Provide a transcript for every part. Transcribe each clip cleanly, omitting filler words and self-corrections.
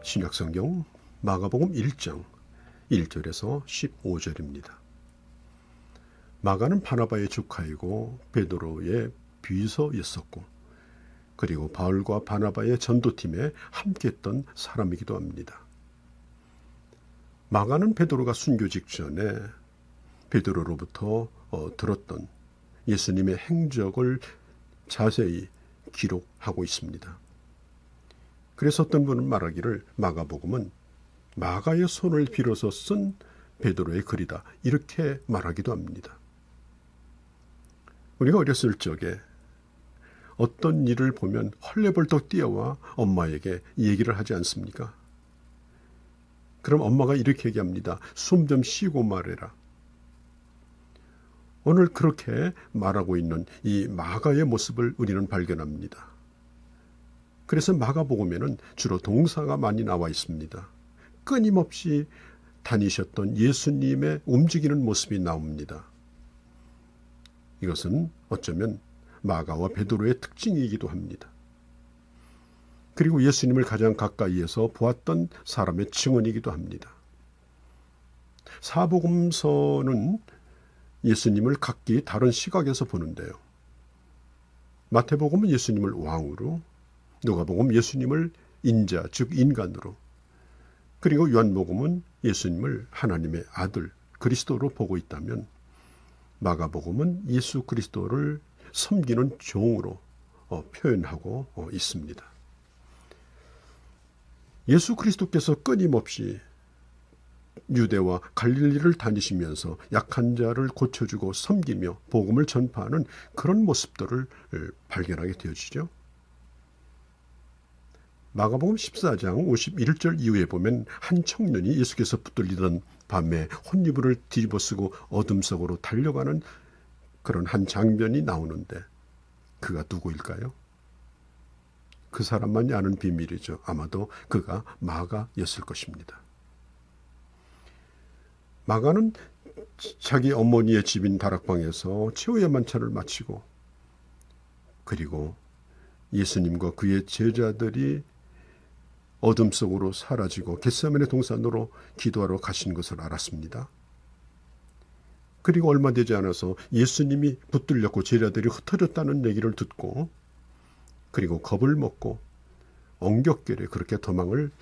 신약성경 마가복음 1장 1절에서 15절입니다. 마가는 바나바의 조카이고 베드로의 비서였었고 그리고 바울과 바나바의 전도팀에 함께했던 사람이기도 합니다. 마가는 베드로가 순교 직전에 베드로로부터 들었던 예수님의 행적을 자세히 기록하고 있습니다. 그래서 어떤 분은 말하기를 마가복음은 마가의 손을 빌어서 쓴 베드로의 글이다, 이렇게 말하기도 합니다. 우리가 어렸을 적에 어떤 일을 보면 헐레벌떡 뛰어와 엄마에게 얘기를 하지 않습니까? 그럼 엄마가 이렇게 얘기합니다. 숨 좀 쉬고 말해라. 오늘 그렇게 말하고 있는 이 마가의 모습을 우리는 발견합니다. 그래서 마가복음에는 주로 동사가 많이 나와 있습니다. 끊임없이 다니셨던 예수님의 움직이는 모습이 나옵니다. 이것은 어쩌면 마가와 베드로의 특징이기도 합니다. 그리고 예수님을 가장 가까이에서 보았던 사람의 증언이기도 합니다. 사복음서는 예수님을 각기 다른 시각에서 보는데요. 마태복음은 예수님을 왕으로, 누가복음 예수님을 인자, 즉 인간으로, 그리고 요한복음은 예수님을 하나님의 아들, 그리스도로 보고 있다면 마가복음은 예수 그리스도를 섬기는 종으로 표현하고 있습니다. 예수 그리스도께서 끊임없이 유대와 갈릴리를 다니시면서 약한 자를 고쳐주고 섬기며 복음을 전파하는 그런 모습들을 발견하게 되어지죠. 마가복음 14장 51절 이후에 보면 한 청년이 예수께서 붙들리던 밤에 혼이불을 뒤집어쓰고 어둠 속으로 달려가는 그런 한 장면이 나오는데 그가 누구일까요? 그 사람만이 아는 비밀이죠. 아마도 그가 마가였을 것입니다. 마가는 자기 어머니의 집인 다락방에서 최후의 만찬을 마치고 그리고 예수님과 그의 제자들이 어둠 속으로 사라지고 겟세마네 동산으로 기도하러 가신 것을 알았습니다. 그리고 얼마 되지 않아서 예수님이 붙들렸고 제자들이 흩어졌다는 얘기를 듣고 그리고 겁을 먹고 엉겹결에 그렇게 도망을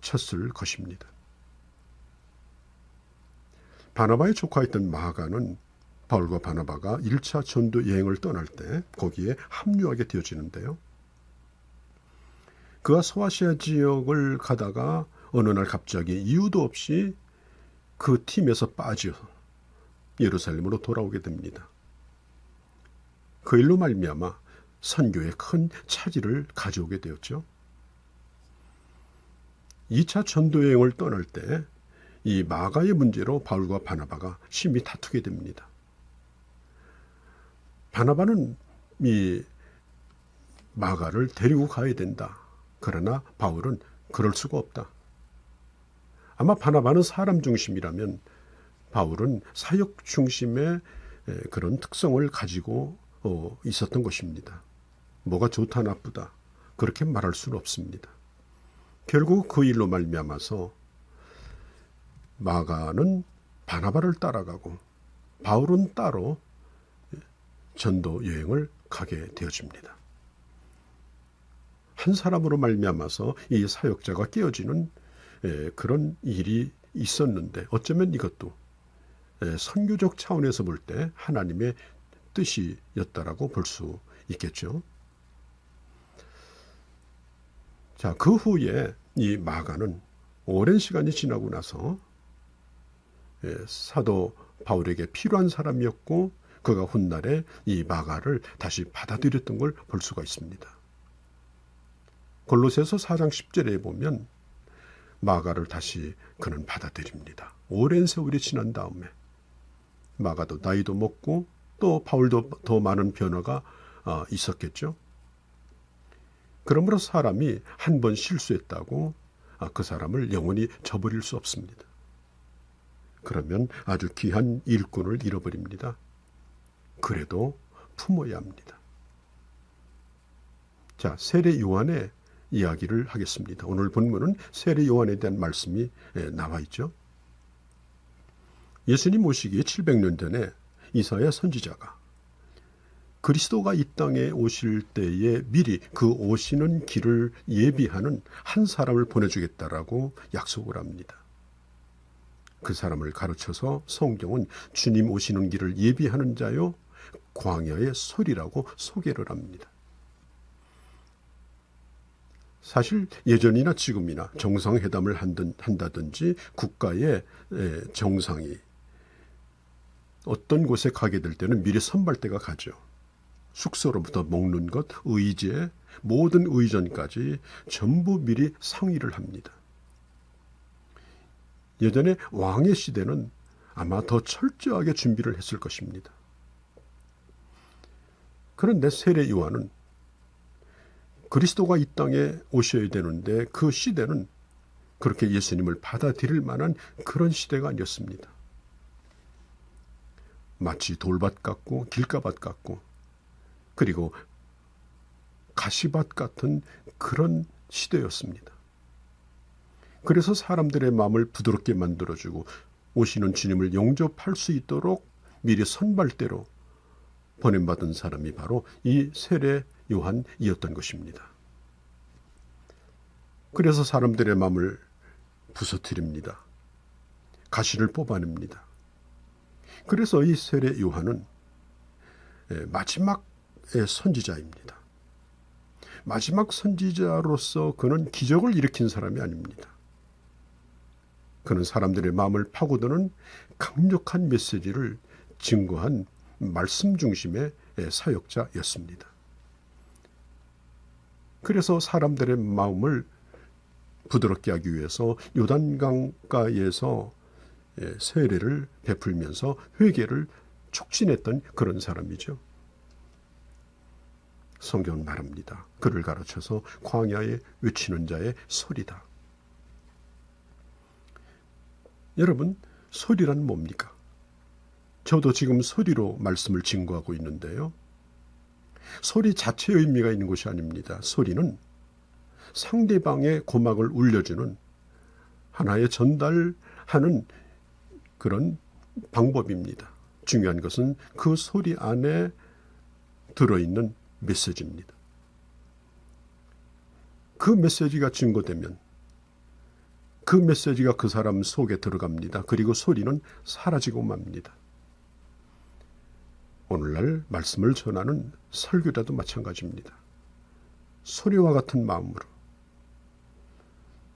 쳤을 것입니다. 바나바의 조카였던 마가는 바울과 바나바가 1차 전도 여행을 떠날 때 거기에 합류하게 되어지는데요. 그가 소아시아 지역을 가다가 어느 날 갑자기 이유도 없이 그 팀에서 빠져 예루살렘으로 돌아오게 됩니다. 그 일로 말미암아 선교에 큰 차질을 가져오게 되었죠. 2차 전도 여행을 떠날 때 이 마가의 문제로 바울과 바나바가 심히 다투게 됩니다. 바나바는 이 마가를 데리고 가야 된다. 그러나 바울은 그럴 수가 없다. 아마 바나바는 사람 중심이라면 바울은 사역 중심의 그런 특성을 가지고 있었던 것입니다. 뭐가 좋다 나쁘다 그렇게 말할 수는 없습니다. 결국 그 일로 말미암아서 마가는 바나바를 따라가고 바울은 따로 전도 여행을 가게 되어집니다. 한 사람으로 말미암아서 이 사역자가 깨어지는 그런 일이 있었는데 어쩌면 이것도 선교적 차원에서 볼 때 하나님의 뜻이었다라고 볼 수 있겠죠. 자, 그 후에 이 마가는 오랜 시간이 지나고 나서 사도 바울에게 필요한 사람이었고 그가 훗날에 이 마가를 다시 받아들였던 걸 볼 수가 있습니다. 골로새서 4장 10절에 보면 마가를 다시 그는 받아들입니다. 오랜 세월이 지난 다음에 마가도 나이도 먹고 또 바울도 더 많은 변화가 있었겠죠. 그러므로 사람이 한 번 실수했다고 그 사람을 영원히 저버릴 수 없습니다. 그러면 아주 귀한 일꾼을 잃어버립니다. 그래도 품어야 합니다. 자, 세례 요한의 이야기를 하겠습니다. 오늘 본문은 세례 요한에 대한 말씀이 나와 있죠. 예수님 오시기 700년 전에 이사야 선지자가 그리스도가 이 땅에 오실 때에 미리 그 오시는 길을 예비하는 한 사람을 보내주겠다라고 약속을 합니다. 그 사람을 가르쳐서 성경은 주님 오시는 길을 예비하는 자요 광야의 소리라고 소개를 합니다. 사실 예전이나 지금이나 정상회담을 한다든지 국가의 정상이 어떤 곳에 가게 될 때는 미리 선발대가 가죠. 숙소로부터 먹는 것, 의제, 모든 의전까지 전부 미리 상의를 합니다. 예전에 왕의 시대는 아마 더 철저하게 준비를 했을 것입니다. 그런데 세례 요한은 그리스도가 이 땅에 오셔야 되는데 그 시대는 그렇게 예수님을 받아들일 만한 그런 시대가 아니었습니다. 마치 돌밭 같고 길가밭 같고 그리고 가시밭 같은 그런 시대였습니다. 그래서 사람들의 마음을 부드럽게 만들어주고 오시는 주님을 영접할 수 있도록 미리 선발대로 보냄받은 사람이 바로 이 세례 요한이었던 것입니다. 그래서 사람들의 마음을 부서뜨립니다. 가시를 뽑아냅니다. 그래서 이 세례 요한은 마지막의 선지자입니다. 마지막 선지자로서 그는 기적을 일으킨 사람이 아닙니다. 그는 사람들의 마음을 파고드는 강력한 메시지를 증거한 말씀 중심의 사역자였습니다. 그래서 사람들의 마음을 부드럽게 하기 위해서 요단강가에서 세례를 베풀면서 회개를 촉진했던 그런 사람이죠. 성경은 말합니다. 그를 가르쳐서 광야에 외치는 자의 소리다. 여러분, 소리란 뭡니까? 저도 지금 소리로 말씀을 증거하고 있는데요. 소리 자체의 의미가 있는 것이 아닙니다. 소리는 상대방의 고막을 울려주는 하나의 전달하는 그런 방법입니다. 중요한 것은 그 소리 안에 들어있는 메시지입니다. 그 메시지가 증거되면 그 메시지가 그 사람 속에 들어갑니다. 그리고 소리는 사라지고 맙니다. 오늘날 말씀을 전하는 설교자도 마찬가지입니다. 소리와 같은 마음으로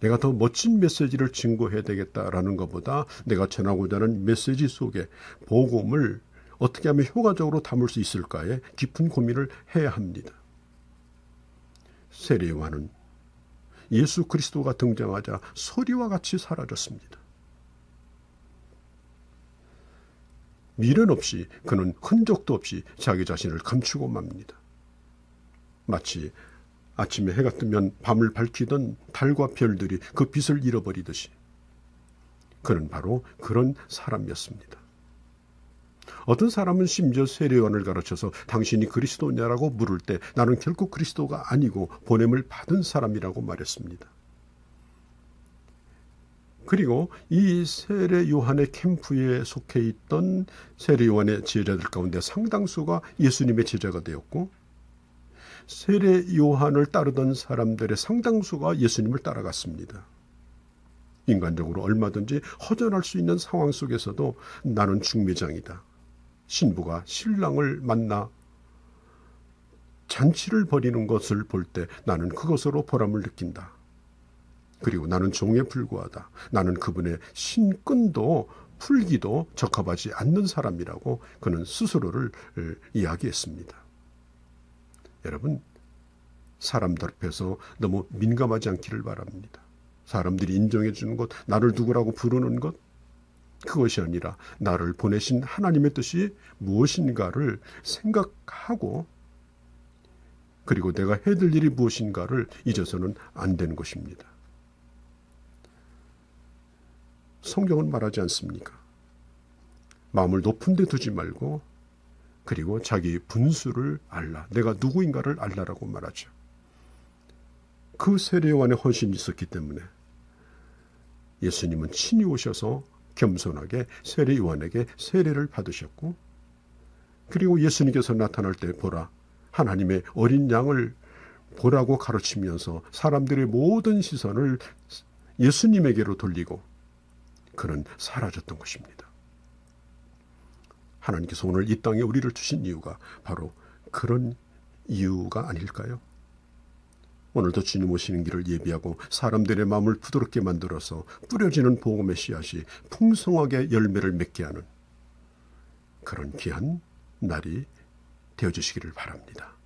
내가 더 멋진 메시지를 증거해야 되겠다라는 것보다 내가 전하고자 하는 메시지 속에 복음을 어떻게 하면 효과적으로 담을 수 있을까에 깊은 고민을 해야 합니다. 세례 요한은 예수 그리스도가 등장하자 소리와 같이 사라졌습니다. 미련 없이 그는 흔적도 없이 자기 자신을 감추고 맙니다. 마치 아침에 해가 뜨면 밤을 밝히던 달과 별들이 그 빛을 잃어버리듯이 그는 바로 그런 사람이었습니다. 어떤 사람은 심지어 세례 요한을 가르쳐서 당신이 그리스도냐라고 물을 때 나는 결코 그리스도가 아니고 보냄을 받은 사람이라고 말했습니다. 그리고 이 세례 요한의 캠프에 속해 있던 세례 요한의 제자들 가운데 상당수가 예수님의 제자가 되었고 세례 요한을 따르던 사람들의 상당수가 예수님을 따라갔습니다. 인간적으로 얼마든지 허전할 수 있는 상황 속에서도 나는 중매장이다. 신부가 신랑을 만나 잔치를 벌이는 것을 볼 때 나는 그것으로 보람을 느낀다. 그리고 나는 종에 불과하다. 나는 그분의 신끈도 풀기도 적합하지 않는 사람이라고 그는 스스로를 이야기했습니다. 여러분, 사람들 앞에서 너무 민감하지 않기를 바랍니다. 사람들이 인정해 주는 것, 나를 누구라고 부르는 것, 그것이 아니라 나를 보내신 하나님의 뜻이 무엇인가를 생각하고 그리고 내가 해야 될 일이 무엇인가를 잊어서는 안 되는 것입니다. 성경은 말하지 않습니까? 마음을 높은 데 두지 말고 그리고 자기 분수를 알라. 내가 누구인가를 알라라고 말하죠. 그 세례 요한의 헌신이 있었기 때문에 예수님은 친히 오셔서 겸손하게 세례 요한에게 세례를 받으셨고, 그리고 예수님께서 나타날 때 보라, 하나님의 어린 양을 보라고 가르치면서 사람들의 모든 시선을 예수님에게로 돌리고 그는 사라졌던 것입니다. 하나님께서 오늘 이 땅에 우리를 주신 이유가 바로 그런 이유가 아닐까요? 오늘도 주님 오시는 길을 예비하고 사람들의 마음을 부드럽게 만들어서 뿌려지는 복음의 씨앗이 풍성하게 열매를 맺게 하는 그런 귀한 날이 되어주시기를 바랍니다.